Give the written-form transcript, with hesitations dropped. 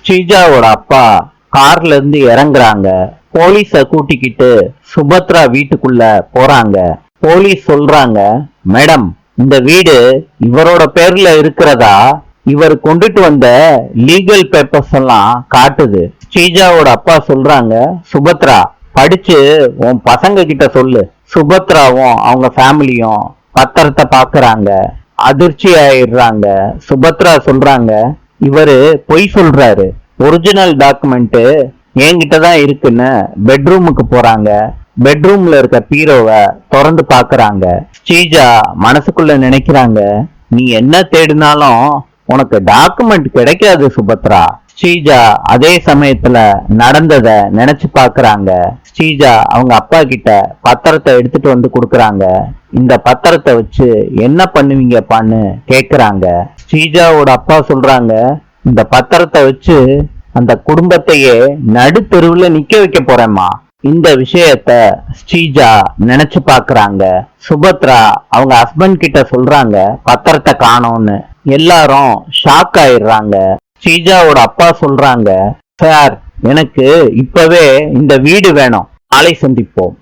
ஸ்ரீஜாவோட அப்பா கார்ல இருந்து இறங்குறாங்க. போலீஸ கூட்டிக்கிட்டு சுபத்ரா வீட்டுக்குள்ள போறாங்க. போலீஸ் சொல்றாங்க, மேடம், இந்த வீடு இவரோட பேர்ல இருக்கிறதா இவர் கொண்டுட்டு வந்த லீகல் பேப்பர்ஸ் எல்லாம் காட்டுது. ஸ்ரீஜாவோட அப்பா சொல்றாங்க, சுபத்ரா படிச்சு உன் பசங்க கிட்ட சொல்லு. சுபத்ராவும் அவங்க ஃபேமிலியும் பத்திரத்தை பாக்குறாங்க. அதிர்ச்சி ஆயிடுறாங்க. சுபத்ரா சொல்றாங்க, இவரு பொய் சொல்றாரு, ஒரிஜினல் டாக்குமெண்ட் என்கிட்டதான் இருக்குன்னு பெட்ரூமுக்கு போறாங்க. பெட்ரூம்ல இருக்க பீரோவை திறந்து பாக்குறாங்க. ஸ்ரீஜா மனசுக்குள்ள நினைக்கிறாங்க, நீ என்ன தேடினாலும் உனக்கு டாக்குமெண்ட் கிடைக்காது சுபத்ரா. ஸ்ரீஜா அதே சமயத்துல நடந்தத நினைச்சு பாக்குறாங்க. ஸ்ரீஜா அவங்க அப்பா கிட்ட பத்திரத்தை எடுத்துட்டு வந்து கொடுக்கறாங்க. இந்த பத்திரத்தை வச்சு என்ன பண்ணுவீங்கப்பான்னு கேக்குறாங்க. ஸ்ரீஜாவோட அப்பா சொல்றாங்க, இந்த பத்திரத்தை வச்சு அந்த குடும்பத்தையே நடு தெருவுல நிக்க வைக்க போறேம்மா. இந்த விஷயத்த ஸ்ரீஜா நினைச்சு பாக்குறாங்க. சுபத்ரா அவங்க ஹஸ்பண்ட் கிட்ட சொல்றாங்க, பத்திரத்தை காணோம்னு. எல்லாரும் ஷாக் ஆயிடுறாங்க. ஸ்ரீஜாவோட அப்பா சொல்றாங்க, சார், எனக்கு இப்பவே இந்த வீடு வேணும். நாளை சந்திப்போம்.